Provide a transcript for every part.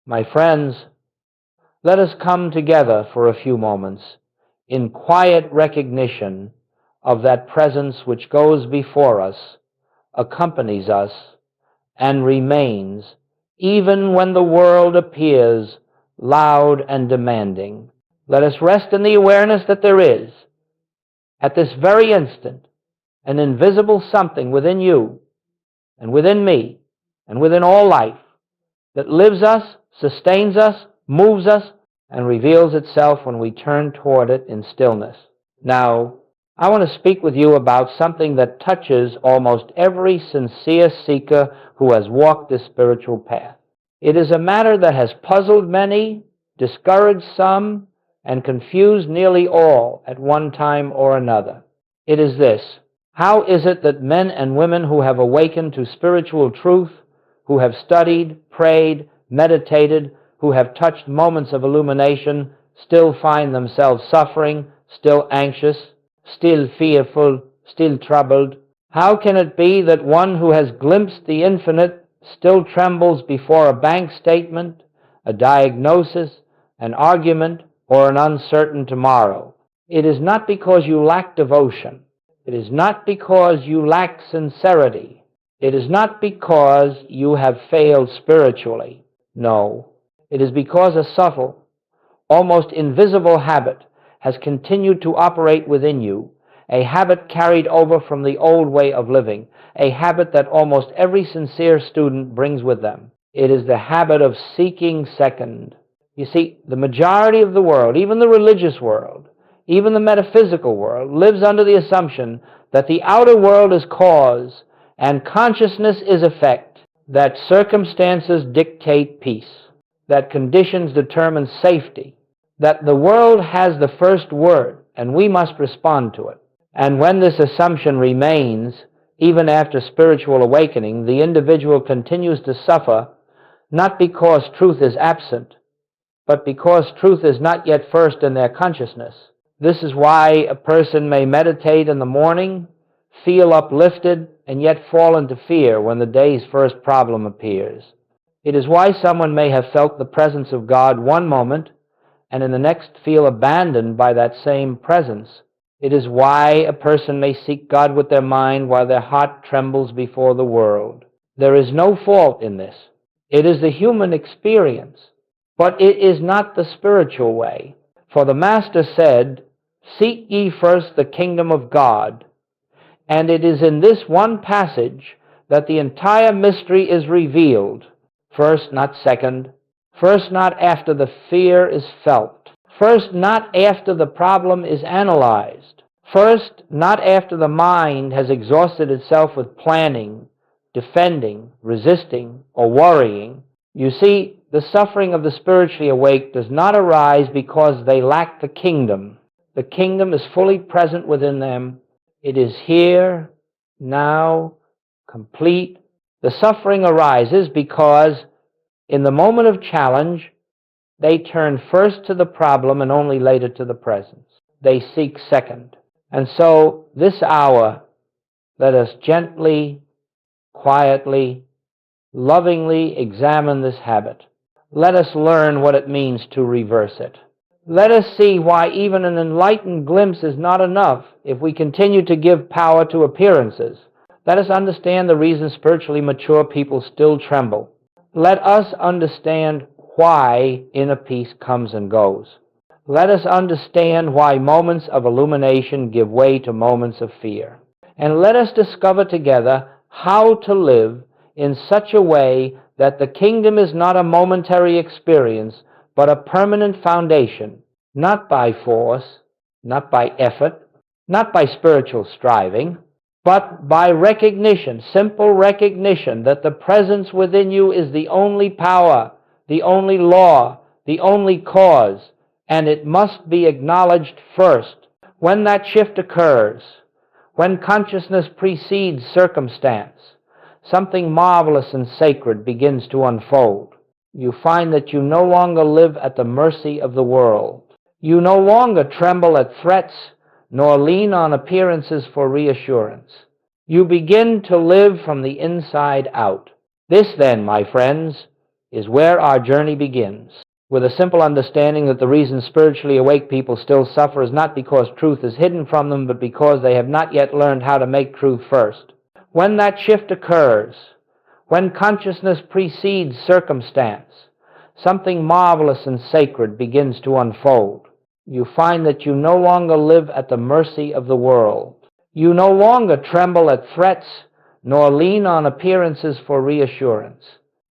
My friends, let us come together for a few moments in quiet recognition of that presence which goes before us, accompanies us, and remains even when the world appears loud and demanding. Let us rest in the awareness that there is, at this very instant, an invisible something within you and within me and within all life that lives us, sustains us, moves us, and reveals itself when we turn toward it in stillness. Now, I want to speak with you about something that touches almost every sincere seeker who has walked this spiritual path. It is a matter that has puzzled many, discouraged some, and confused nearly all at one time or another. It is this: how is it that men and women who have awakened to spiritual truth, who have studied, prayed, meditated, who have touched moments of illumination, still find themselves suffering, still anxious, still fearful, still troubled? How can it be that one who has glimpsed the infinite still trembles before a bank statement, a diagnosis, an argument, or an uncertain tomorrow? It is not because you lack devotion. It is not because you lack sincerity. It is not because you have failed spiritually. No, it is because a subtle, almost invisible habit has continued to operate within you, a habit carried over from the old way of living, a habit that almost every sincere student brings with them. It is the habit of seeking second. You see, the majority of the world, even the religious world, even the metaphysical world, lives under the assumption that the outer world is cause and consciousness is effect, that circumstances dictate peace, that conditions determine safety, that the world has the first word and we must respond to it. And when this assumption remains, even after spiritual awakening, the individual continues to suffer, not because truth is absent, but because truth is not yet first in their consciousness. This is why a person may meditate in the morning, feel uplifted, and yet fall into fear when the day's first problem appears. It is why someone may have felt the presence of God one moment, and in the next feel abandoned by that same presence. It is why a person may seek God with their mind while their heart trembles before the world. There is no fault in this. It is the human experience, but it is not the spiritual way. For the Master said, "Seek ye first the kingdom of God." And it is in this one passage that the entire mystery is revealed. First, not second. First, not after the fear is felt. First, not after the problem is analyzed. First, not after the mind has exhausted itself with planning, defending, resisting, or worrying. You see, the suffering of the spiritually awake does not arise because they lack the kingdom. The kingdom is fully present within them. It is here, now, complete. The suffering arises because in the moment of challenge, they turn first to the problem and only later to the presence. They seek second. And so this hour, let us gently, quietly, lovingly examine this habit. Let us learn what it means to reverse it. Let us see why even an enlightened glimpse is not enough if we continue to give power to appearances. Let us understand the reason spiritually mature people still tremble. Let us understand why inner peace comes and goes. Let us understand why moments of illumination give way to moments of fear. And let us discover together how to live in such a way that the kingdom is not a momentary experience, but a permanent foundation, not by force, not by effort, not by spiritual striving, but by recognition, simple recognition that the presence within you is the only power, the only law, the only cause, and it must be acknowledged first. When that shift occurs, when consciousness precedes circumstance, something marvelous and sacred begins to unfold. You find that you no longer live at the mercy of the world. You no longer tremble at threats, nor lean on appearances for reassurance. You begin to live from the inside out. This then, my friends, is where our journey begins, with a simple understanding that the reason spiritually awake people still suffer is not because truth is hidden from them, but because they have not yet learned how to make truth first. When that shift occurs, when consciousness precedes circumstance, something marvelous and sacred begins to unfold. You find that you no longer live at the mercy of the world. You no longer tremble at threats, nor lean on appearances for reassurance.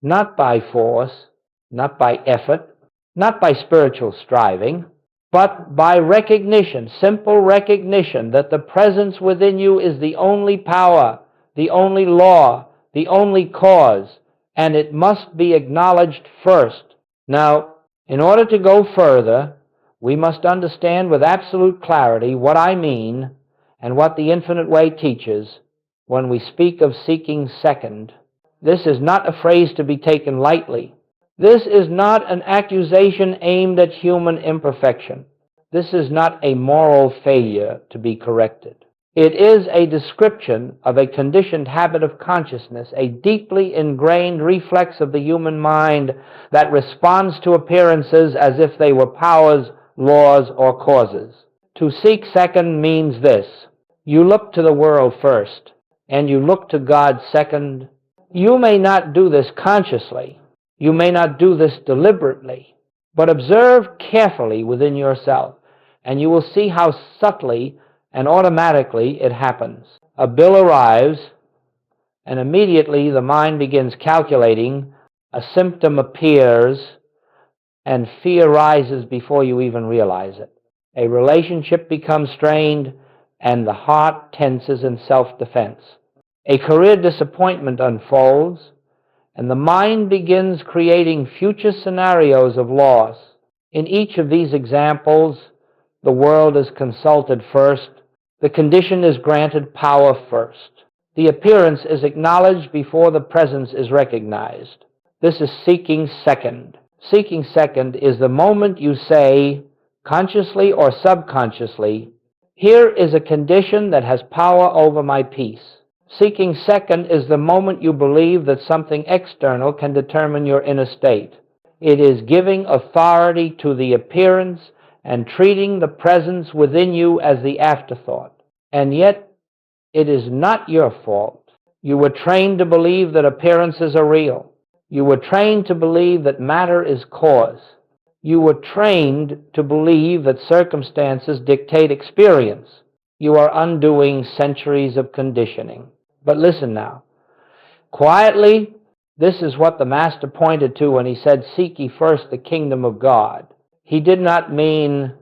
Not by force, not by effort, not by spiritual striving, but by recognition, simple recognition that the presence within you is the only power, the only law, the only cause, and it must be acknowledged first. Now, in order to go further, we must understand with absolute clarity what I mean and what the Infinite Way teaches when we speak of seeking second. This is not a phrase to be taken lightly. This is not an accusation aimed at human imperfection. This is not a moral failure to be corrected. It is a description of a conditioned habit of consciousness, a deeply ingrained reflex of the human mind that responds to appearances as if they were powers, laws, or causes. To seek second means this: you look to the world first, and you look to God second. You may not do this consciously. You may not do this deliberately, but observe carefully within yourself, and you will see how subtly and automatically it happens. A bill arrives, and immediately the mind begins calculating, a symptom appears, and fear rises before you even realize it. A relationship becomes strained, and the heart tenses in self-defense. A career disappointment unfolds, and the mind begins creating future scenarios of loss. In each of these examples, the world is consulted first. The condition is granted power first. The appearance is acknowledged before the presence is recognized. This is seeking second. Seeking second is the moment you say, consciously or subconsciously, here is a condition that has power over my peace. Seeking second is the moment you believe that something external can determine your inner state. It is giving authority to the appearance and treating the presence within you as the afterthought. And yet, it is not your fault. You were trained to believe that appearances are real. You were trained to believe that matter is cause. You were trained to believe that circumstances dictate experience. You are undoing centuries of conditioning. But listen now. Quietly, this is what the Master pointed to when he said, "Seek ye first the kingdom of God." He did not mean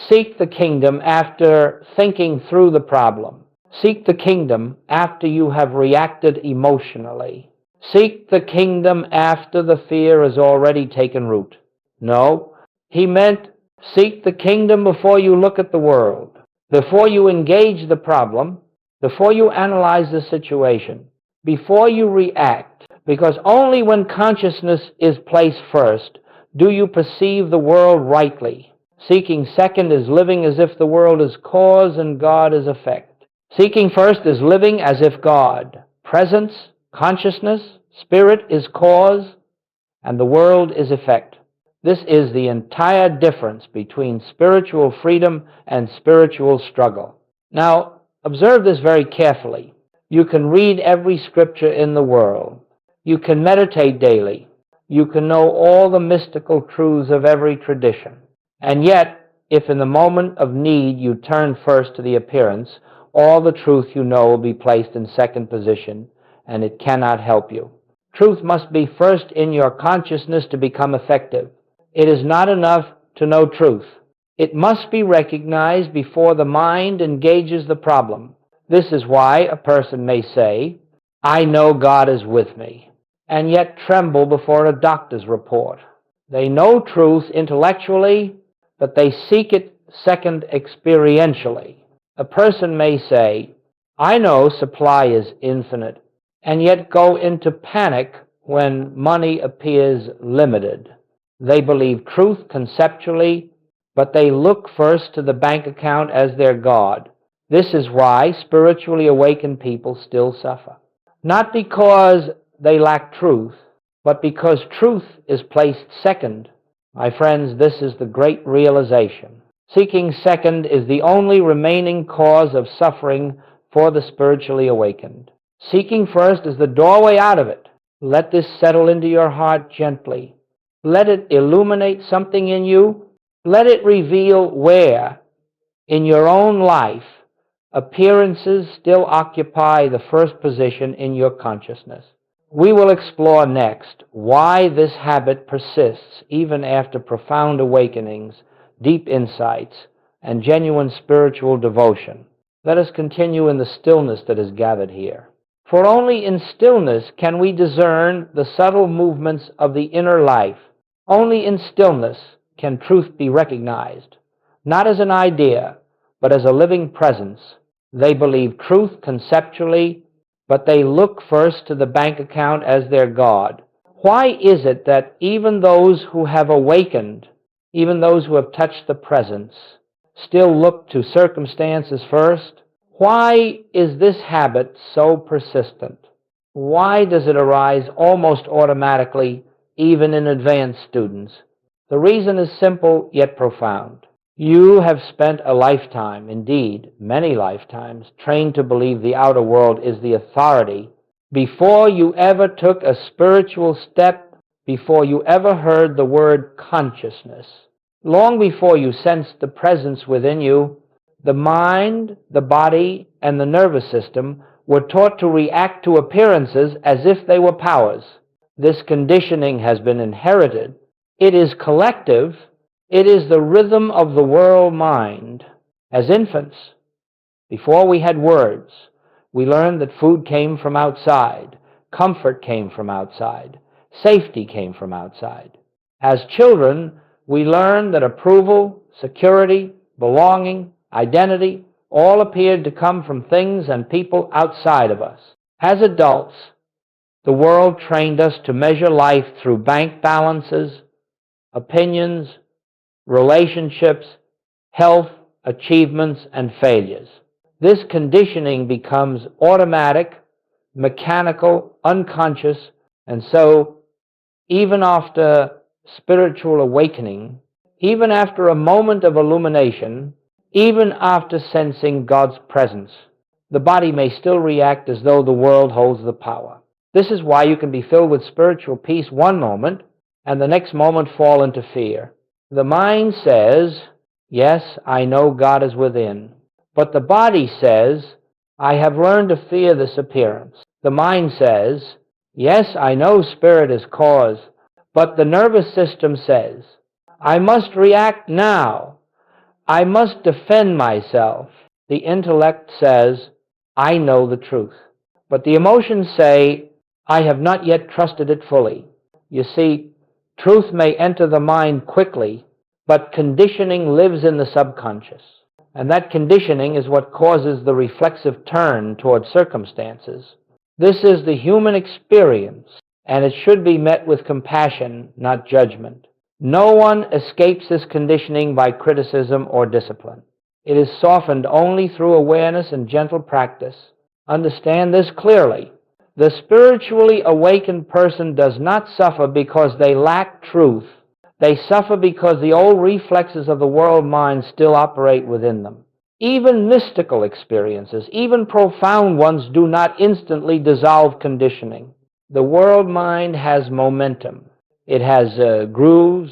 seek the kingdom after thinking through the problem. Seek the kingdom after you have reacted emotionally. Seek the kingdom after the fear has already taken root. No, he meant seek the kingdom before you look at the world, before you engage the problem, before you analyze the situation, before you react, because only when consciousness is placed first do you perceive the world rightly. Seeking second is living as if the world is cause and God is effect. Seeking first is living as if God, presence, consciousness, spirit is cause, and the world is effect. This is the entire difference between spiritual freedom and spiritual struggle. Now, observe this very carefully. You can read every scripture in the world. You can meditate daily. You can know all the mystical truths of every tradition. And yet, if in the moment of need you turn first to the appearance, all the truth you know will be placed in second position, and it cannot help you. Truth must be first in your consciousness to become effective. It is not enough to know truth. It must be recognized before the mind engages the problem. This is why a person may say, "I know God is with me," and yet tremble before a doctor's report. They know truth intellectually, but they seek it second experientially. A person may say, "I know supply is infinite," and yet go into panic when money appears limited. They believe truth conceptually, but they look first to the bank account as their God. This is why spiritually awakened people still suffer. Not because they lack truth, but because truth is placed second. My friends, this is the great realization. Seeking second is the only remaining cause of suffering for the spiritually awakened. Seeking first is the doorway out of it. Let this settle into your heart gently. Let it illuminate something in you. Let it reveal where, in your own life, appearances still occupy the first position in your consciousness. We will explore next why this habit persists even after profound awakenings, deep insights, and genuine spiritual devotion. Let us continue in the stillness that is gathered here. For only in stillness can we discern the subtle movements of the inner life. Only in stillness can truth be recognized, not as an idea, but as a living presence. They believe truth conceptually, but they look first to the bank account as their God. Why is it that even those who have awakened, even those who have touched the presence, still look to circumstances first? Why is this habit so persistent? Why does it arise almost automatically, even in advanced students? The reason is simple yet profound. You have spent a lifetime, indeed many lifetimes, trained to believe the outer world is the authority before you ever took a spiritual step, before you ever heard the word consciousness. Long before you sensed the presence within you, the mind, the body, and the nervous system were taught to react to appearances as if they were powers. This conditioning has been inherited. It is collective. It is the rhythm of the world mind. As infants, before we had words, we learned that food came from outside, comfort came from outside, safety came from outside. As children, we learned that approval, security, belonging, identity, all appeared to come from things and people outside of us. As adults, the world trained us to measure life through bank balances, opinions, relationships, health, achievements, and failures. This conditioning becomes automatic, mechanical, unconscious, and so even after spiritual awakening, even after a moment of illumination, even after sensing God's presence, the body may still react as though the world holds the power. This is why you can be filled with spiritual peace one moment and the next moment fall into fear. The mind says, yes, I know God is within. But the body says, I have learned to fear this appearance. The mind says, yes, I know spirit is cause. But the nervous system says, I must react now. I must defend myself. The intellect says, I know the truth. But the emotions say, I have not yet trusted it fully. You see, truth may enter the mind quickly, but conditioning lives in the subconscious. And that conditioning is what causes the reflexive turn toward circumstances. This is the human experience, and it should be met with compassion, not judgment. No one escapes this conditioning by criticism or discipline. It is softened only through awareness and gentle practice. Understand this clearly. The spiritually awakened person does not suffer because they lack truth. They suffer because the old reflexes of the world mind still operate within them. Even mystical experiences, even profound ones, do not instantly dissolve conditioning. The world mind has momentum. It has grooves,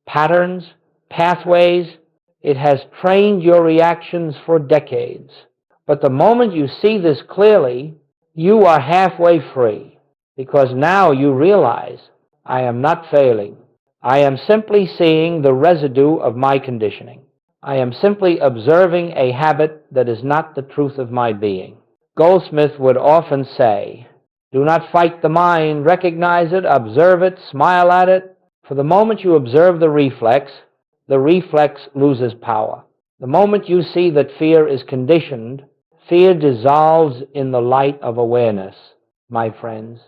patterns, pathways. It has trained your reactions for decades. But the moment you see this clearly, you are halfway free, because now you realize, I am not failing. I am simply seeing the residue of my conditioning. I am simply observing a habit that is not the truth of my being. Goldsmith would often say, do not fight the mind, recognize it, observe it, smile at it. For the moment you observe the reflex loses power. The moment you see that fear is conditioned, fear dissolves in the light of awareness, my friends.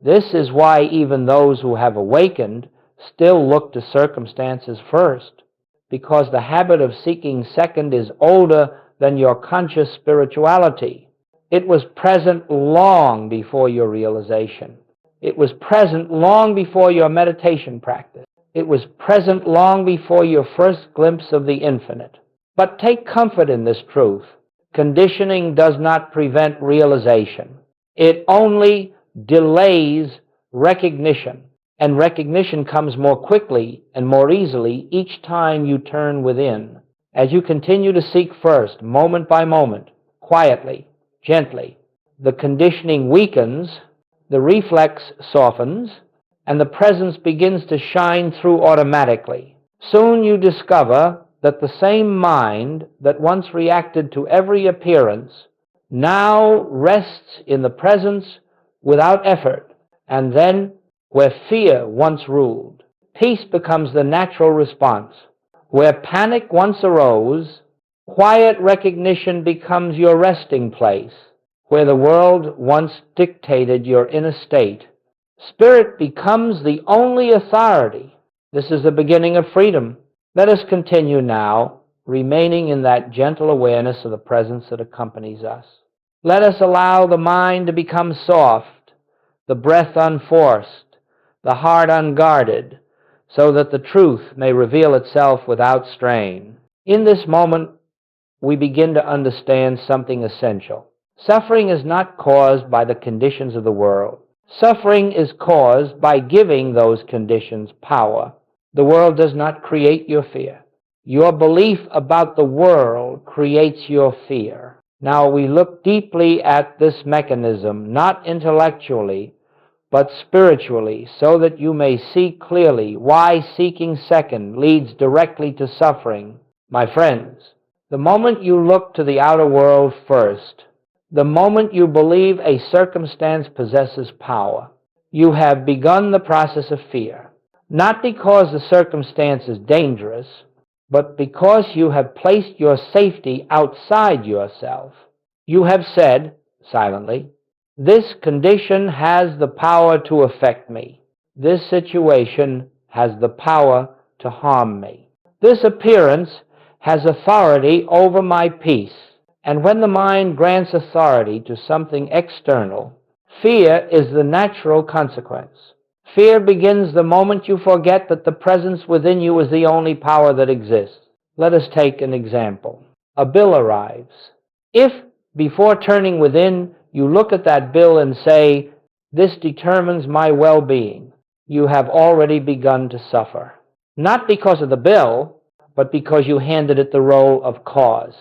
This is why even those who have awakened still look to circumstances first, because the habit of seeking second is older than your conscious spirituality. It was present long before your realization. It was present long before your meditation practice. It was present long before your first glimpse of the infinite. But take comfort in this truth. Conditioning does not prevent realization. It only delays recognition. And recognition comes more quickly and more easily each time you turn within. As you continue to seek first, moment by moment, quietly, gently, the conditioning weakens, the reflex softens, and the presence begins to shine through automatically. Soon you discover that the same mind that once reacted to every appearance now rests in the presence without effort, and then where fear once ruled, peace becomes the natural response. Where panic once arose, quiet recognition becomes your resting place. Where the world once dictated your inner state, spirit becomes the only authority. This is the beginning of freedom. Let us continue now, remaining in that gentle awareness of the presence that accompanies us. Let us allow the mind to become soft, the breath unforced, the heart unguarded, so that the truth may reveal itself without strain. In this moment, we begin to understand something essential. Suffering is not caused by the conditions of the world. Suffering is caused by giving those conditions power. The world does not create your fear. Your belief about the world creates your fear. Now we look deeply at this mechanism, not intellectually, but spiritually, so that you may see clearly why seeking second leads directly to suffering. My friends, the moment you look to the outer world first, the moment you believe a circumstance possesses power, you have begun the process of fear, not because the circumstance is dangerous, but because you have placed your safety outside yourself. You have said, silently, "This condition has the power to affect me. This situation has the power to harm me. This appearance has authority over my peace." And when the mind grants authority to something external, fear is the natural consequence. Fear begins the moment you forget that the presence within you is the only power that exists. Let us take an example. A bill arrives. If, before turning within, you look at that bill and say, "This determines my well-being," you have already begun to suffer. Not because of the bill, but because you handed it the role of cause.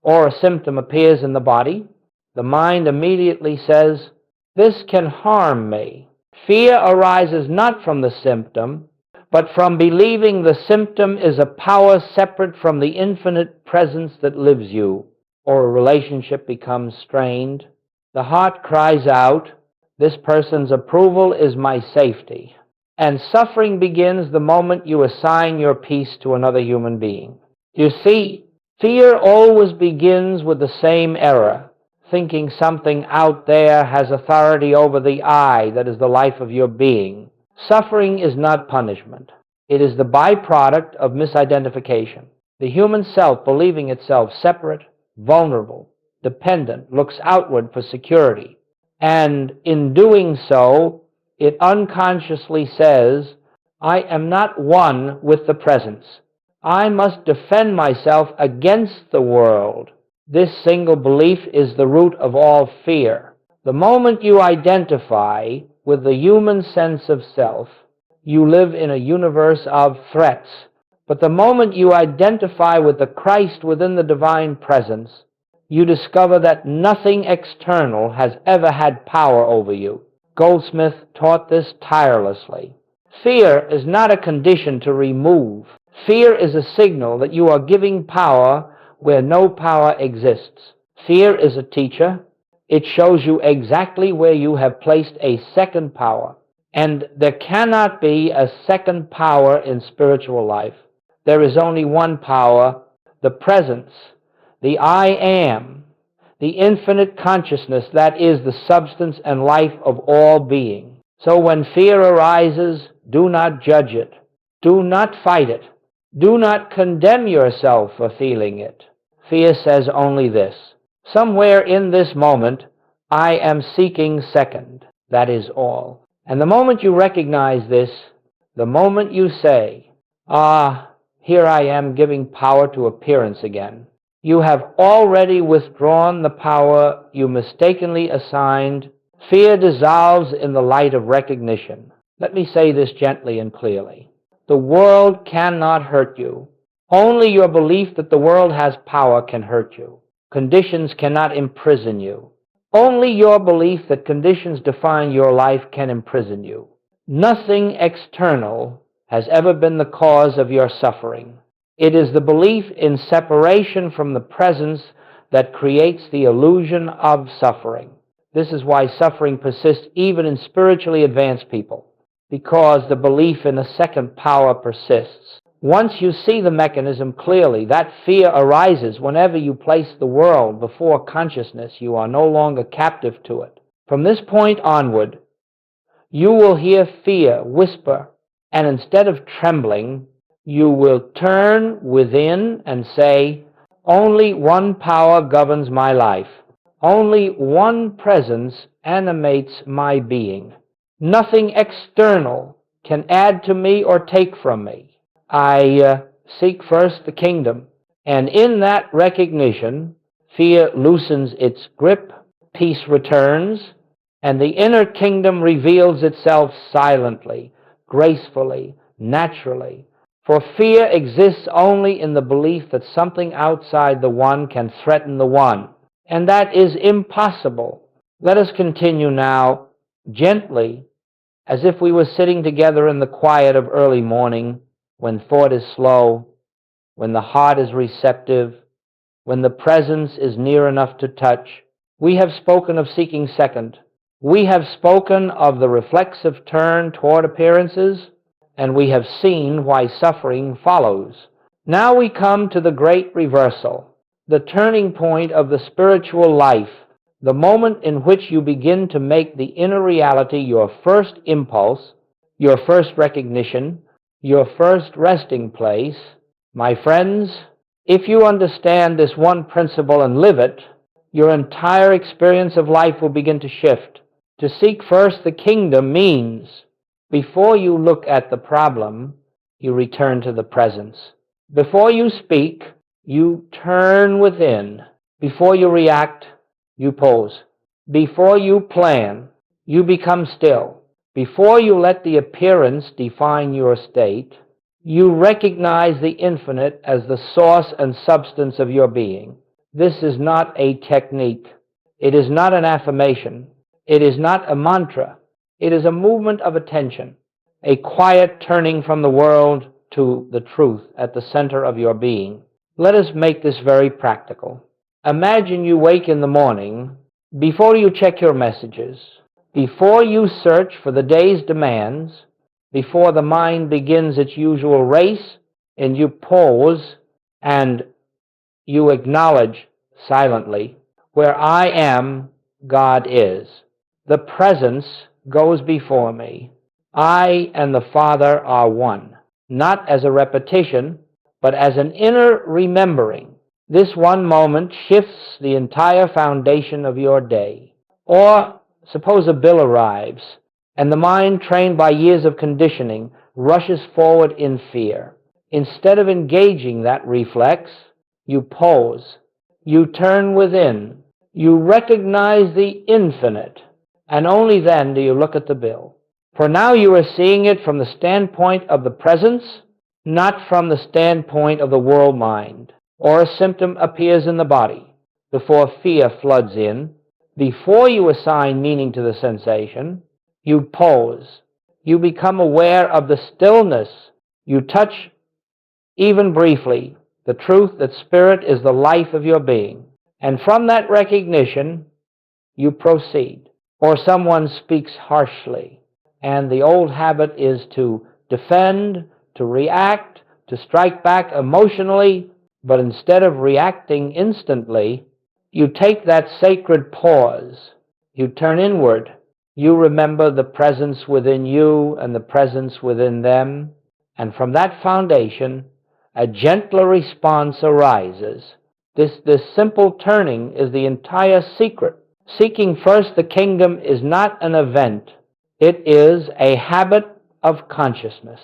Or a symptom appears in the body, the mind immediately says, "This can harm me." Fear arises not from the symptom, but from believing the symptom is a power separate from the infinite presence that lives you. Or a relationship becomes strained. The heart cries out, "This person's approval is my safety." And suffering begins the moment you assign your peace to another human being. You see, fear always begins with the same error, thinking something out there has authority over the I that is the life of your being. Suffering is not punishment. It is the byproduct of misidentification. The human self, believing itself separate, vulnerable, dependent, looks outward for security. And in doing so, it unconsciously says, "I am not one with the presence. I must defend myself against the world." This single belief is the root of all fear. The moment you identify with the human sense of self, you live in a universe of threats. But the moment you identify with the Christ within the divine presence, you discover that nothing external has ever had power over you. Goldsmith taught this tirelessly. Fear is not a condition to remove. Fear is a signal that you are giving power where no power exists. Fear is a teacher. It shows you exactly where you have placed a second power. And there cannot be a second power in spiritual life. There is only one power, the presence, the I am, the infinite consciousness that is the substance and life of all being. So when fear arises, do not judge it. Do not fight it. Do not condemn yourself for feeling it. Fear says only this: somewhere in this moment, I am seeking second. That is all. And the moment you recognize this, the moment you say, here I am giving power to appearance again, you have already withdrawn the power you mistakenly assigned. Fear dissolves in the light of recognition. Let me say this gently and clearly. The world cannot hurt you. Only your belief that the world has power can hurt you. Conditions cannot imprison you. Only your belief that conditions define your life can imprison you. Nothing external has ever been the cause of your suffering. It is the belief in separation from the presence that creates the illusion of suffering. This is why suffering persists even in spiritually advanced people, because the belief in a second power persists. Once you see the mechanism clearly, that fear arises whenever you place the world before consciousness. You are no longer captive to it. From this point onward, you will hear fear whisper, and instead of trembling, you will turn within and say, only one power governs my life. Only one presence animates my being. Nothing external can add to me or take from me. I seek first the kingdom, and in that recognition, fear loosens its grip, peace returns, and the inner kingdom reveals itself silently, gracefully, naturally. For fear exists only in the belief that something outside the one can threaten the one, and that is impossible. Let us continue now, gently, as if we were sitting together in the quiet of early morning, when thought is slow, when the heart is receptive, when the presence is near enough to touch. We have spoken of seeking second. We have spoken of the reflexive turn toward appearances, and we have seen why suffering follows. Now we come to the great reversal, the turning point of the spiritual life, the moment in which you begin to make the inner reality your first impulse, your first recognition, your first resting place. My friends, if you understand this one principle and live it, your entire experience of life will begin to shift. To seek first the kingdom means, before you look at the problem, you return to the presence. Before you speak, you turn within. Before you react, you pause. Before you plan, you become still. Before you let the appearance define your state, you recognize the infinite as the source and substance of your being. This is not a technique. It is not an affirmation. It is not a mantra. It is a movement of attention, a quiet turning from the world to the truth at the center of your being. Let us make this very practical. Imagine you wake in the morning, before you check your messages, before you search for the day's demands, before the mind begins its usual race, and you pause and you acknowledge silently, where I am, God is. The presence goes before me. I and the Father are one, not as a repetition, but as an inner remembering. This one moment shifts the entire foundation of your day. Or suppose a bill arrives, and the mind, trained by years of conditioning, rushes forward in fear. Instead of engaging that reflex, you pause. You turn within. You recognize the infinite, and only then do you look at the bill. For now you are seeing it from the standpoint of the presence, not from the standpoint of the world mind. Or a symptom appears in the body before fear floods in. Before you assign meaning to the sensation, you pause. You become aware of the stillness. You touch, even briefly, the truth that spirit is the life of your being. And from that recognition, you proceed. Or someone speaks harshly, and the old habit is to defend, to react, to strike back emotionally. But instead of reacting instantly, you take that sacred pause. You turn inward. You remember the presence within you and the presence within them. And from that foundation, a gentler response arises. This simple turning is the entire secret. Seeking first the kingdom is not an event. It is a habit of consciousness,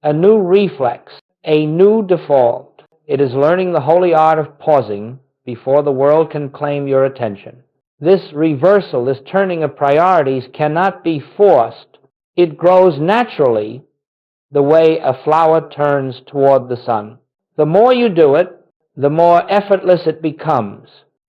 a new reflex, a new default. It is learning the holy art of pausing before the world can claim your attention. This reversal, this turning of priorities cannot be forced. It grows naturally the way a flower turns toward the sun. The more you do it, the more effortless it becomes.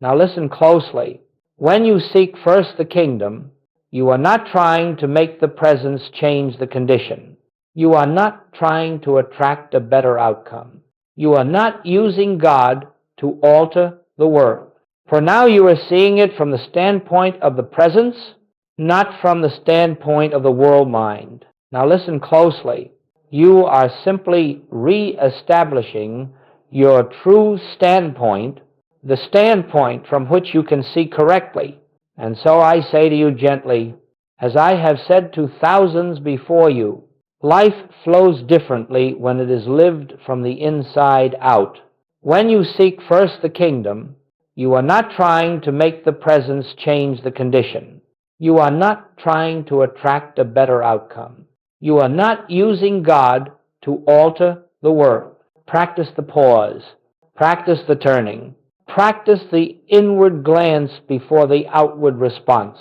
Now listen closely. When you seek first the kingdom, you are not trying to make the presence change the condition. You are not trying to attract a better outcome. You are not using God to alter the world. For now you are seeing it from the standpoint of the presence, not from the standpoint of the world mind. Now listen closely. You are simply re-establishing your true standpoint, the standpoint from which you can see correctly. And so I say to you gently, as I have said to thousands before you, life flows differently when it is lived from the inside out. When you seek first the kingdom, you are not trying to make the presence change the condition. You are not trying to attract a better outcome. You are not using God to alter the world. Practice the pause. Practice the turning. Practice the inward glance before the outward response.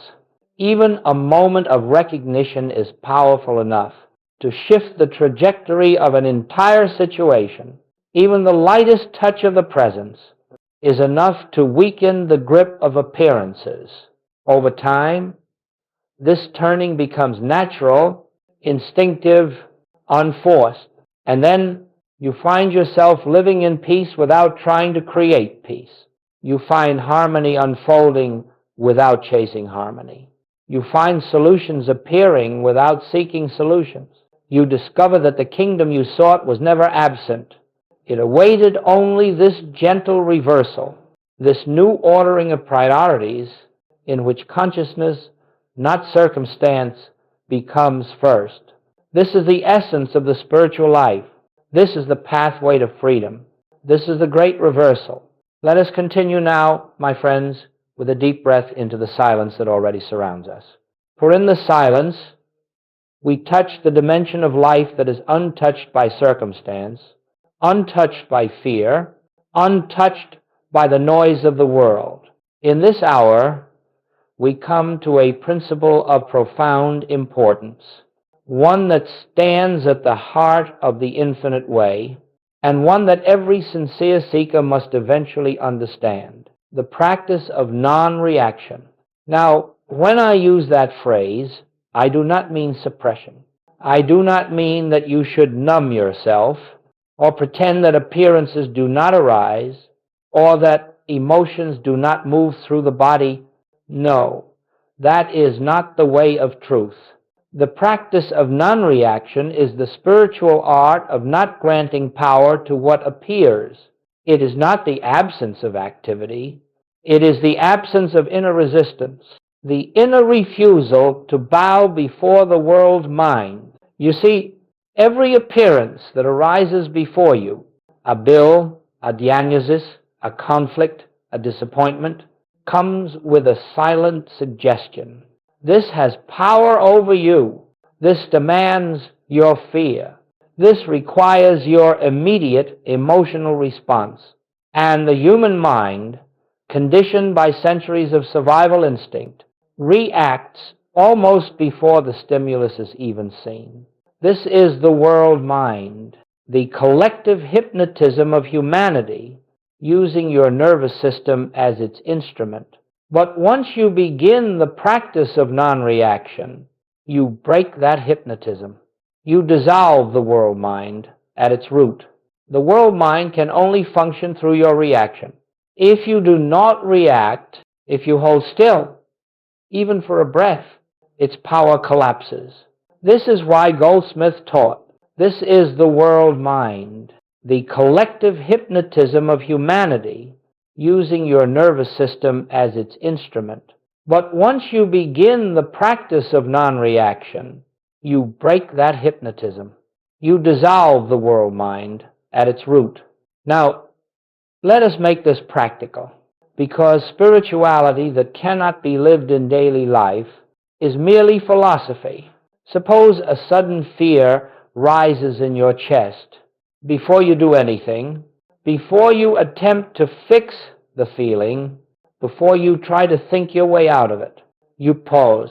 Even a moment of recognition is powerful enough to shift the trajectory of an entire situation. Even the lightest touch of the presence is enough to weaken the grip of appearances. Over time, this turning becomes natural, instinctive, unforced, and then you find yourself living in peace without trying to create peace. You find harmony unfolding without chasing harmony. You find solutions appearing without seeking solutions. You discover that the kingdom you sought was never absent. It awaited only this gentle reversal, this new ordering of priorities in which consciousness, not circumstance, becomes first. This is the essence of the spiritual life. This is the pathway to freedom. This is the great reversal. Let us continue now, my friends, with a deep breath into the silence that already surrounds us. For in the silence, we touch the dimension of life that is untouched by circumstance, untouched by fear, untouched by the noise of the world. In this hour, we come to a principle of profound importance, one that stands at the heart of the infinite way, and one that every sincere seeker must eventually understand: the practice of non-reaction. Now, when I use that phrase, I do not mean suppression. I do not mean that you should numb yourself or pretend that appearances do not arise or that emotions do not move through the body. No, that is not the way of truth. The practice of non-reaction is the spiritual art of not granting power to what appears. It is not the absence of activity. It is the absence of inner resistance, the inner refusal to bow before the world mind. You see, every appearance that arises before you, a bill, a diagnosis, a conflict, a disappointment, comes with a silent suggestion. This has power over you. This demands your fear. This requires your immediate emotional response. And the human mind, conditioned by centuries of survival instinct, reacts almost before the stimulus is even seen. This is the world mind, the collective hypnotism of humanity, using your nervous system as its instrument. But once you begin the practice of non-reaction, you break that hypnotism. You dissolve the world mind at its root. The world mind can only function through your reaction. If you do not react, if you hold still, even for a breath, its power collapses. This is why Goldsmith taught, this is the world mind, the collective hypnotism of humanity, using your nervous system as its instrument. But once you begin the practice of non-reaction, you break that hypnotism. You dissolve the world mind at its root. Now, let us make this practical, because spirituality that cannot be lived in daily life is merely philosophy. Suppose a sudden fear rises in your chest. Before you do anything, before you attempt to fix the feeling, before you try to think your way out of it, you pause.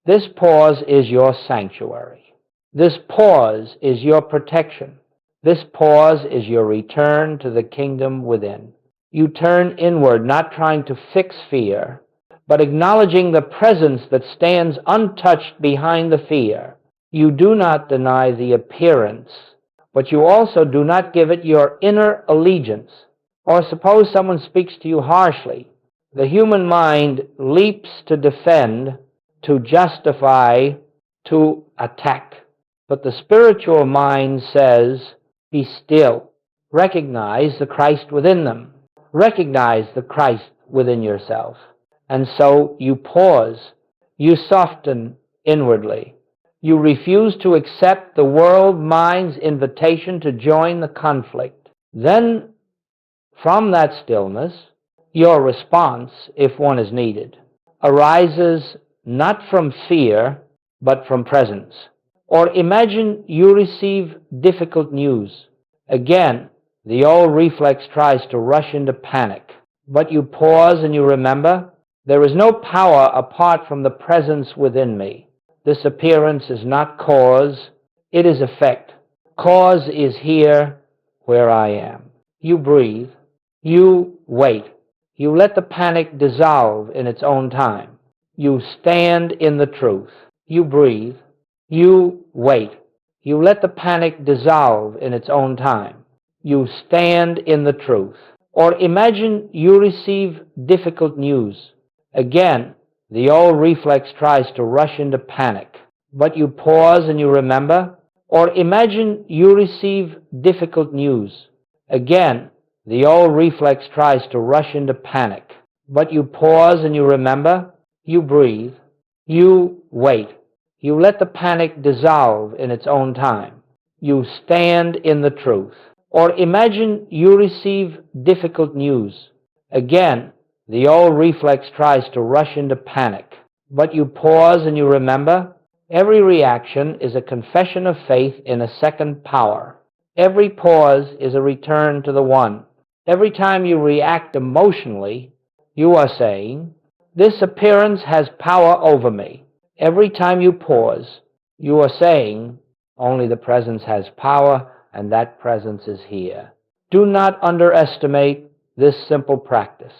This pause is your sanctuary. This pause is your protection. This pause is your return to the kingdom within. You turn inward, not trying to fix fear, but acknowledging the presence that stands untouched behind the fear. You do not deny the appearance, but you also do not give it your inner allegiance. Or suppose someone speaks to you harshly. The human mind leaps to defend, to justify, to attack. But the spiritual mind says, be still. Recognize the Christ within them. Recognize the Christ within yourself. And so you pause. You soften inwardly. You refuse to accept the world mind's invitation to join the conflict. Then, from that stillness, your response, if one is needed, arises not from fear, but from presence. Or imagine you receive difficult news. Again, the old reflex tries to rush into panic. But you pause and you remember, there is no power apart from the presence within me. This appearance is not cause, it is effect. Cause is here where I am. You breathe. You wait. You let the panic dissolve in its own time. You stand in the truth. You breathe. You wait. You let the panic dissolve in its own time. You stand in the truth. Or imagine you receive difficult news. Again, the old reflex tries to rush into panic. But you pause and you remember. Or imagine you receive difficult news. Again, the old reflex tries to rush into panic. But you pause and you remember. You breathe. You wait. You let the panic dissolve in its own time. You stand in the truth. Or imagine you receive difficult news. Again, the old reflex tries to rush into panic. But you pause and you remember. Every reaction is a confession of faith in a second power. Every pause is a return to the one. Every time you react emotionally, you are saying, this appearance has power over me. Every time you pause, you are saying, only the presence has power, and that presence is here. Do not underestimate this simple practice.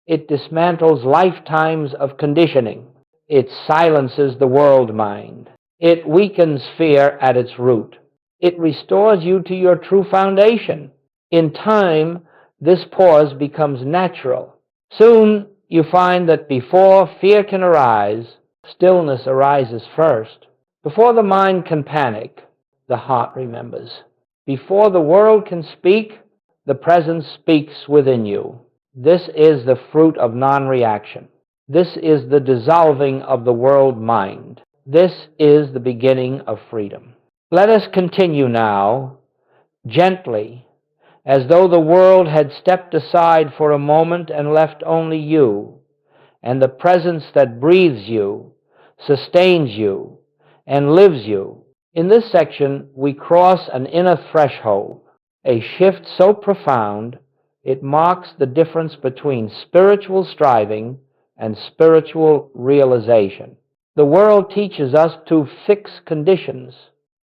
It dismantles lifetimes of conditioning. It silences the world mind. It weakens fear at its root. It restores you to your true foundation. In time, this pause becomes natural. Soon, you find that before fear can arise, stillness arises first. Before the mind can panic, the heart remembers. Before the world can speak, the presence speaks within you. This is the fruit of non-reaction. This is the dissolving of the world mind. This is the beginning of freedom. Let us continue now, gently, as though the world had stepped aside for a moment and left only you, and the presence that breathes you, sustains you, and lives you. In this section, we cross an inner threshold, a shift so profound, it marks the difference between spiritual striving and spiritual realization. The world teaches us to fix conditions,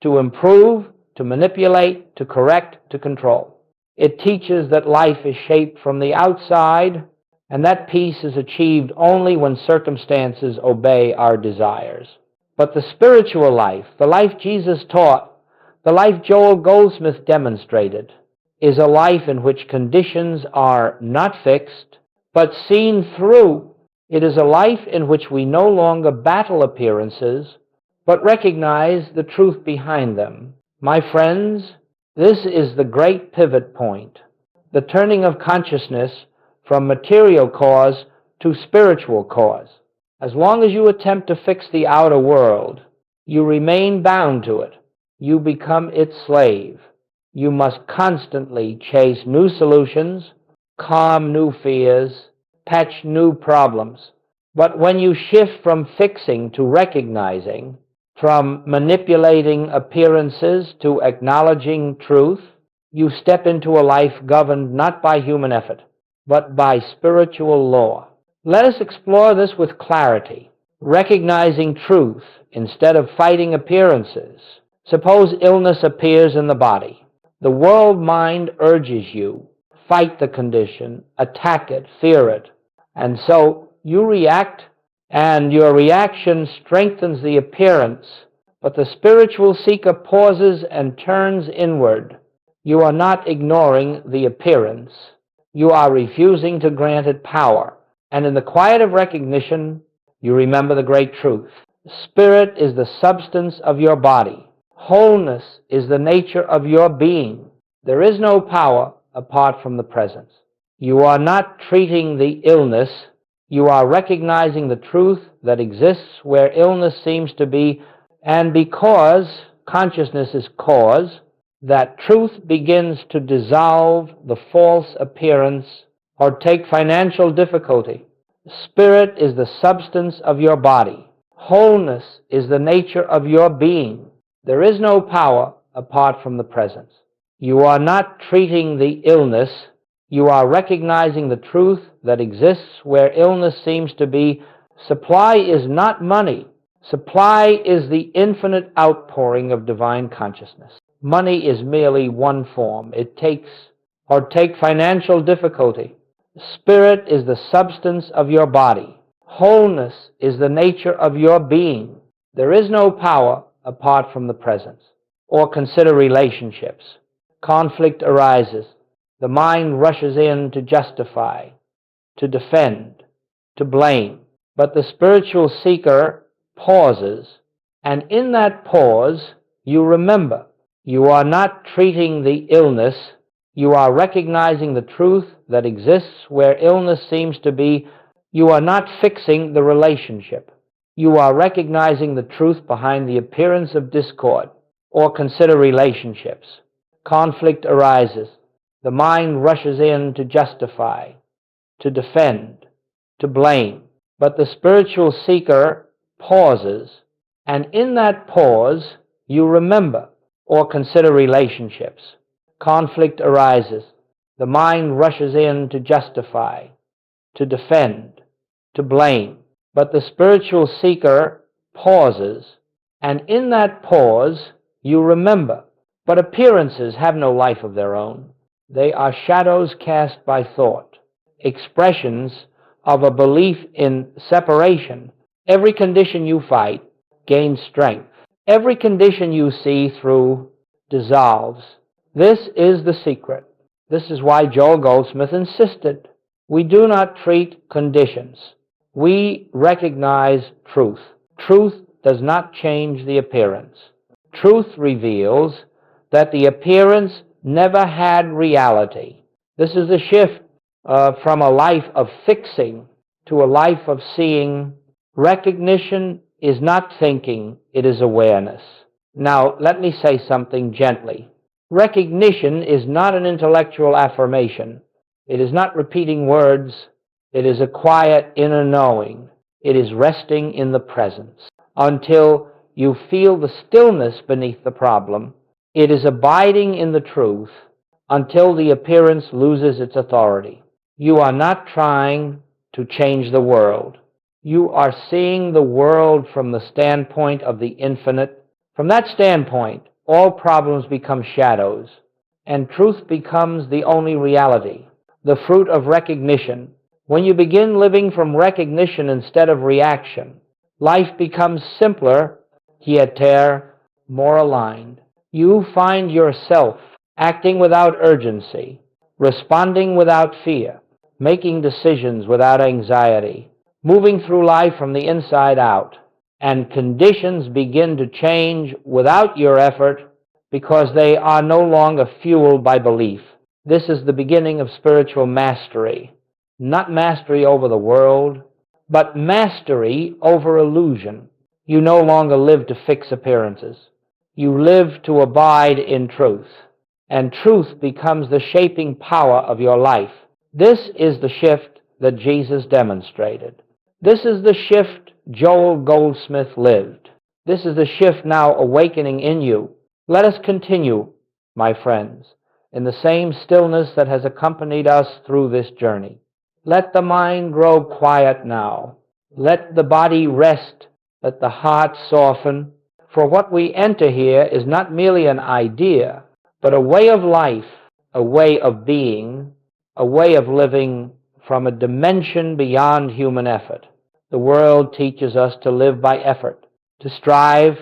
to improve, to manipulate, to correct, to control. It teaches that life is shaped from the outside, and that peace is achieved only when circumstances obey our desires. But the spiritual life, the life Jesus taught, the life Joel Goldsmith demonstrated, is a life in which conditions are not fixed, but seen through. It is a life in which we no longer battle appearances, but recognize the truth behind them. My friends, this is the great pivot point, the turning of consciousness from material cause to spiritual cause. As long as you attempt to fix the outer world, you remain bound to it. You become its slave. You must constantly chase new solutions, calm new fears, patch new problems. But when you shift from fixing to recognizing, From manipulating appearances to acknowledging truth, you step into a life governed not by human effort, but by spiritual law. Let us explore this with clarity, recognizing truth instead of fighting appearances. Suppose illness appears in the body. The world mind urges you, fight the condition, attack it, fear it. And so you react, and your reaction strengthens the appearance, but the spiritual seeker pauses and turns inward. You are not ignoring the appearance. You are refusing to grant it power. And in the quiet of recognition, you remember the great truth. Spirit is the substance of your body. Wholeness is the nature of your being. There is no power apart from the presence. You are not treating the illness. You are recognizing the truth that exists where illness seems to be, and because consciousness is cause, that truth begins to dissolve the false appearance. Or take financial difficulty. Spirit is the substance of your body. Wholeness is the nature of your being. There is no power apart from the presence. You are not treating the illness. You are recognizing the truth that exists where illness seems to be. Supply is not money. Supply is the infinite outpouring of divine consciousness. Money is merely one form. Take financial difficulty. Spirit is the substance of your body. Wholeness is the nature of your being. There is no power apart from the presence. Or consider relationships. Conflict arises. The mind rushes in to justify, to defend, to blame. But the spiritual seeker pauses, and in that pause, you remember. You are not treating the illness. You are recognizing the truth that exists where illness seems to be. You are not fixing the relationship. You are recognizing the truth behind the appearance of discord. Or consider relationships. Conflict arises. The mind rushes in to justify, to defend, to blame. But the spiritual seeker pauses, and in that pause, you remember. Or consider relationships. Conflict arises. The mind rushes in to justify, to defend, to blame. But the spiritual seeker pauses, and in that pause, you remember. But appearances have no life of their own. They are shadows cast by thought, expressions of a belief in separation. Every condition you fight gains strength. Every condition you see through dissolves. This is the secret. This is why Joel Goldsmith insisted. We do not treat conditions. We recognize truth. Truth does not change the appearance. Truth reveals that the appearance never had reality. This is the shift from a life of fixing to a life of seeing. Recognition is not thinking, it is awareness. Now, let me say something gently. Recognition is not an intellectual affirmation. It is not repeating words. It is a quiet inner knowing. It is resting in the presence. Until you feel the stillness beneath the problem, it is abiding in the truth until the appearance loses its authority. You are not trying to change the world. You are seeing the world from the standpoint of the infinite. From that standpoint, all problems become shadows, and truth becomes the only reality, the fruit of recognition. When you begin living from recognition instead of reaction, life becomes simpler, quieter, more aligned. You find yourself acting without urgency, responding without fear, making decisions without anxiety, moving through life from the inside out, and conditions begin to change without your effort because they are no longer fueled by belief. This is the beginning of spiritual mastery. Not mastery over the world, but mastery over illusion. You no longer live to fix appearances. You live to abide in truth, and truth becomes the shaping power of your life. This is the shift that Jesus demonstrated. This is the shift Joel Goldsmith lived. This is the shift now awakening in you. Let us continue, my friends, in the same stillness that has accompanied us through this journey. Let the mind grow quiet now. Let the body rest. Let the heart soften. For what we enter here is not merely an idea, but a way of life, a way of being, a way of living from a dimension beyond human effort. The world teaches us to live by effort, to strive,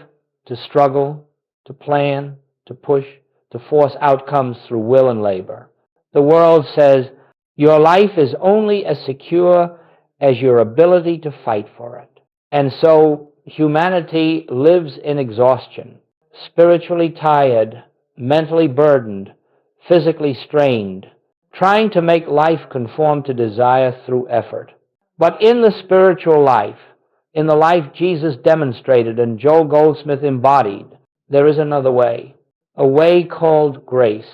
to struggle, to plan, to push, to force outcomes through will and labor. The world says, your life is only as secure as your ability to fight for it. And so humanity lives in exhaustion, spiritually tired, mentally burdened, physically strained, trying to make life conform to desire through effort. But in the spiritual life, in the life Jesus demonstrated and Joel Goldsmith embodied, there is another way, a way called grace.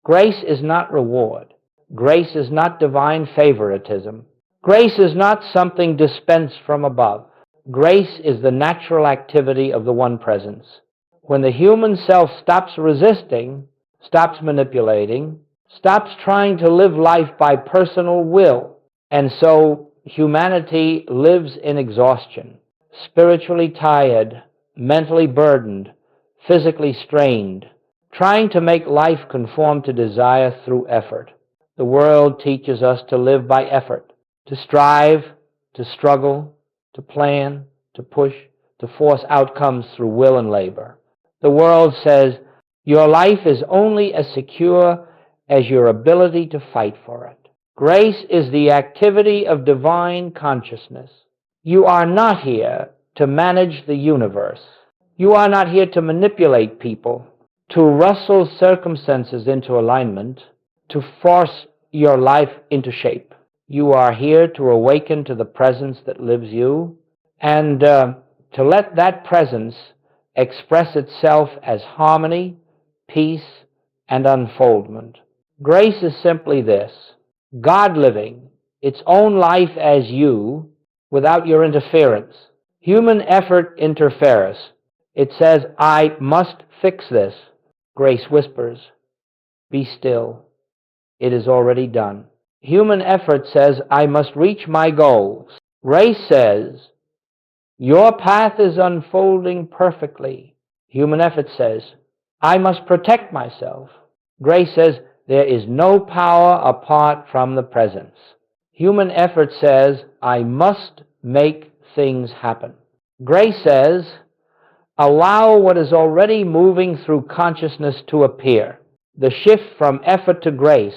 Grace is not reward. Grace is not divine favoritism. Grace is not something dispensed from above. Grace is the natural activity of the One Presence. When the human self stops resisting, stops manipulating, stops trying to live life by personal will, and so humanity lives in exhaustion, spiritually tired, mentally burdened, physically strained, trying to make life conform to desire through effort. The world teaches us to live by effort, to strive, to struggle, to plan, to push, to force outcomes through will and labor. The world says, your life is only as secure as your ability to fight for it. Grace is the activity of divine consciousness. You are not here to manage the universe. You are not here to manipulate people, to rustle circumstances into alignment, to force your life into shape. You are here to awaken to the presence that lives you and to let that presence express itself as harmony, peace, and unfoldment. Grace is simply this: God living its own life as you without your interference. Human effort interferes. It says, I must fix this. Grace whispers, be still. It is already done. Human effort says, I must reach my goals. Grace says, your path is unfolding perfectly. Human effort says, I must protect myself. Grace says, there is no power apart from the presence. Human effort says, I must make things happen. Grace says, allow what is already moving through consciousness to appear. The shift from effort to grace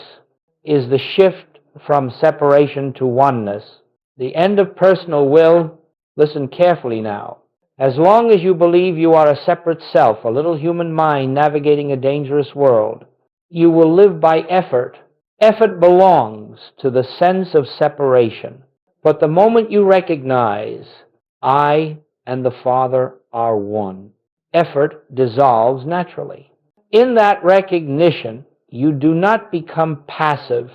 is the shift from separation to oneness. The end of personal will, listen carefully now. As long as you believe you are a separate self, a little human mind navigating a dangerous world, you will live by effort. Effort belongs to the sense of separation. But the moment you recognize, I and the Father are one, effort dissolves naturally. In that recognition, you do not become passive.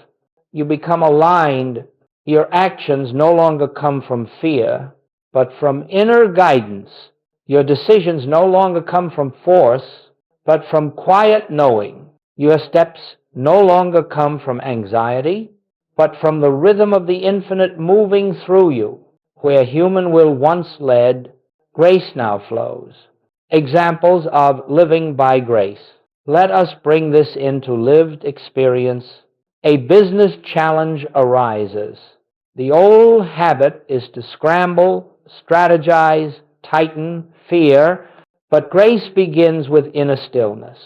You become aligned. Your actions no longer come from fear, but from inner guidance. Your decisions no longer come from force, but from quiet knowing. Your steps no longer come from anxiety, but from the rhythm of the infinite moving through you. Where human will once led, grace now flows. Examples of living by grace. Let us bring this into lived experience. A business challenge arises. The old habit is to scramble, strategize, tighten, fear, but grace begins with inner stillness.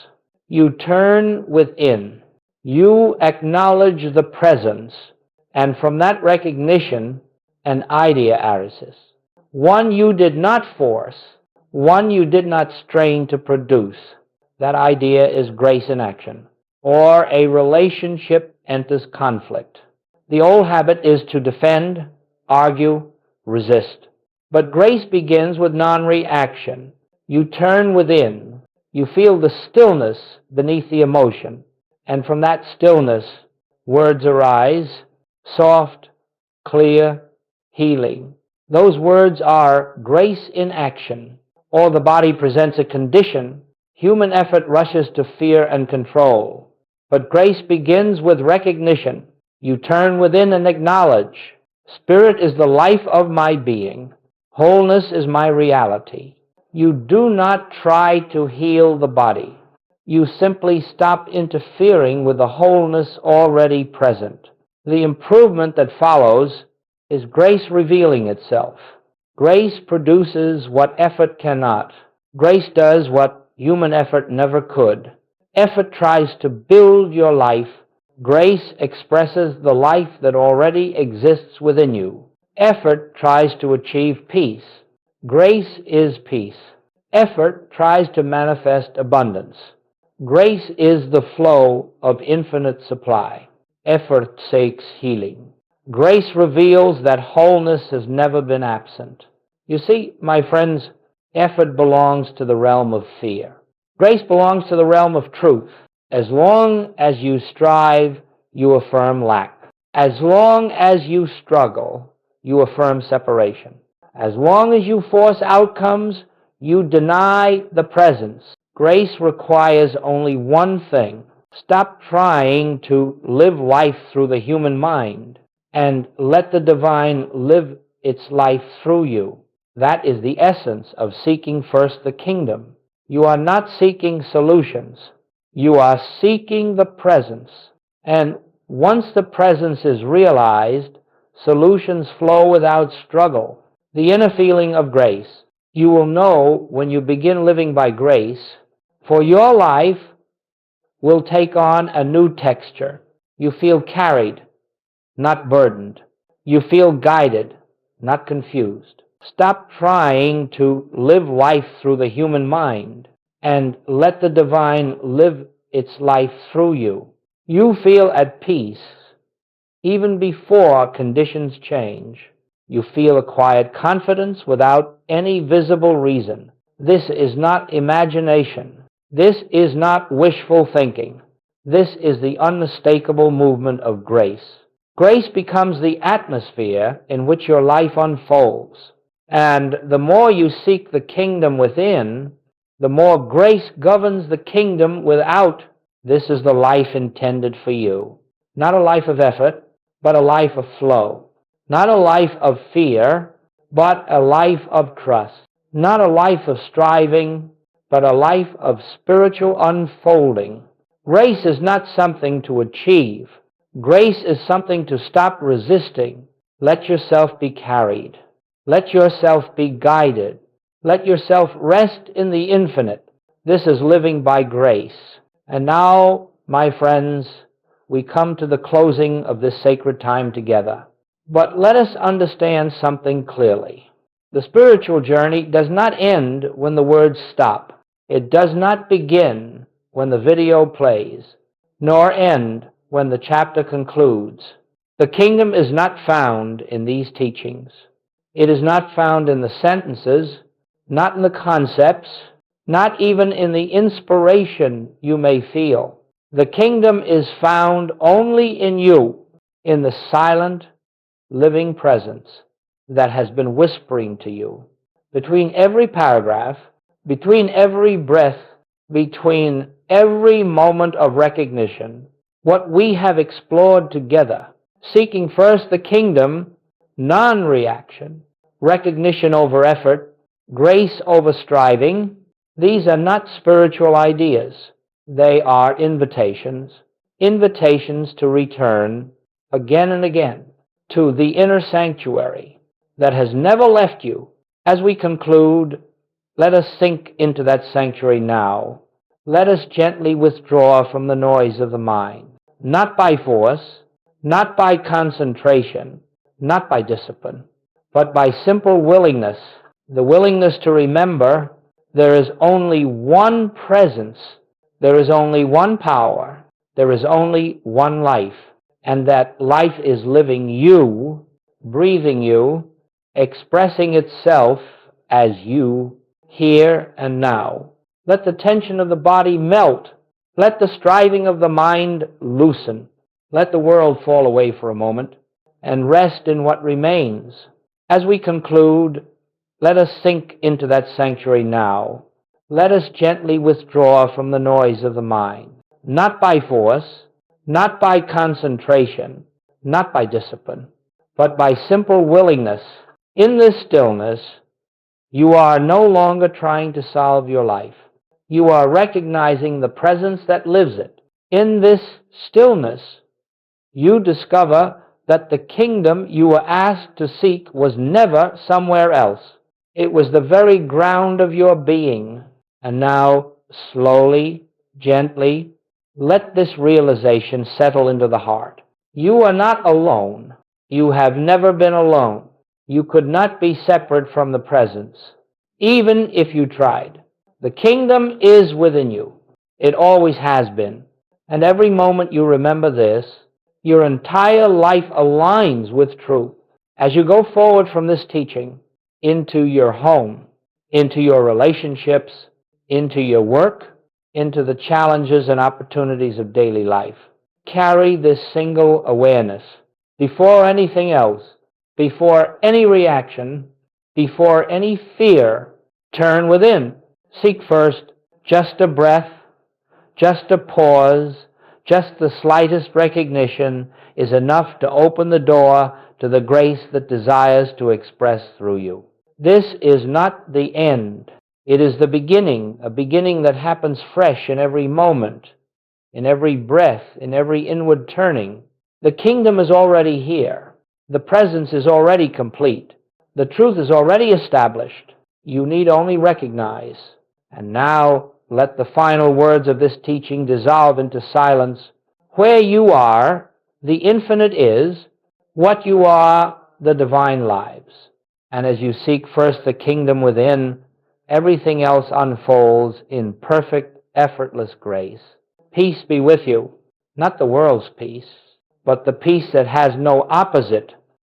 You turn within. You acknowledge the presence, and from that recognition, an idea arises. One you did not force, one you did not strain to produce. That idea is grace in action. Or a relationship enters conflict. The old habit is to defend, argue, resist. But grace begins with non-reaction. You turn within. You feel the stillness beneath the emotion. And from that stillness, words arise, soft, clear, healing. Those words are grace in action. or the body presents a condition, human effort rushes to fear and control. But grace begins with recognition. You turn within and acknowledge, Spirit is the life of my being. Wholeness is my reality. You do not try to heal the body. You simply stop interfering with the wholeness already present. The improvement that follows is grace revealing itself. Grace produces what effort cannot. Grace does what human effort never could. Effort tries to build your life. Grace expresses the life that already exists within you. Effort tries to achieve peace. Grace is peace. Effort tries to manifest abundance. Grace is the flow of infinite supply. Effort seeks healing. Grace reveals that wholeness has never been absent. You see, my friends, effort belongs to the realm of fear. Grace belongs to the realm of truth. As long as you strive, you affirm lack. As long as you struggle, you affirm separation. As long as you force outcomes, you deny the presence. Grace requires only one thing. Stop trying to live life through the human mind and let the divine live its life through you. That is the essence of seeking first the kingdom. You are not seeking solutions. You are seeking the presence. And once the presence is realized, solutions flow without struggle. The inner feeling of grace. You will know when you begin living by grace, for your life will take on a new texture. You feel carried, not burdened. You feel guided, not confused. Stop trying to live life through the human mind and let the divine live its life through you. You feel at peace even before conditions change. You feel a quiet confidence without any visible reason. This is not imagination. This is not wishful thinking. This is the unmistakable movement of grace. Grace becomes the atmosphere in which your life unfolds. And the more you seek the kingdom within, the more grace governs the kingdom without. This is the life intended for you. Not a life of effort, but a life of flow. Not a life of fear, but a life of trust. Not a life of striving, but a life of spiritual unfolding. Grace is not something to achieve. Grace is something to stop resisting. Let yourself be carried. Let yourself be guided. Let yourself rest in the infinite. This is living by grace. And now, my friends, we come to the closing of this sacred time together. But let us understand something clearly. The spiritual journey does not end when the words stop. It does not begin when the video plays, nor end when the chapter concludes. The kingdom is not found in these teachings. It is not found in the sentences, not in the concepts, not even in the inspiration you may feel. The kingdom is found only in you, in the silent, living presence that has been whispering to you. Between every paragraph, between every breath, between every moment of recognition, what we have explored together, seeking first the kingdom, non-reaction, recognition over effort, grace over striving, these are not spiritual ideas. They are invitations, invitations to return again and again to the inner sanctuary that has never left you. As we conclude, let us sink into that sanctuary now. Let us gently withdraw from the noise of the mind, not by force, not by concentration, not by discipline, but by simple willingness, the willingness to remember there is only one presence, there is only one power, there is only one life, and that life is living you, breathing you, expressing itself as you, here and now. Let the tension of the body melt. Let the striving of the mind loosen. Let the world fall away for a moment and rest in what remains. As we conclude, Let us sink into that sanctuary now. Let us gently withdraw from the noise of the mind, not by force, not by concentration, not by discipline, but by simple willingness. In this stillness, you are no longer trying to solve your life. You are recognizing the presence that lives it. In this stillness, you discover that the kingdom you were asked to seek was never somewhere else. It was the very ground of your being. And now, slowly, gently, let this realization settle into the heart. You are not alone. You have never been alone. You could not be separate from the presence, even if you tried. The kingdom is within you. It always has been. And every moment you remember this, your entire life aligns with truth. As you go forward from this teaching into your home, into your relationships, into your work, into the challenges and opportunities of daily life, carry this single awareness. Before anything else, before any reaction, before any fear, turn within. Seek first just a breath, just a pause, just the slightest recognition is enough to open the door to the grace that desires to express through you. This is not the end. It is the beginning, a beginning that happens fresh in every moment, in every breath, in every inward turning. The kingdom is already here. The presence is already complete. The truth is already established. You need only recognize. And now let the final words of this teaching dissolve into silence. Where you are, the infinite is. What you are, the divine lives. And as you seek first the kingdom within, everything else unfolds in perfect, effortless grace. Peace be with you. Not the world's peace, but the peace that has no opposite,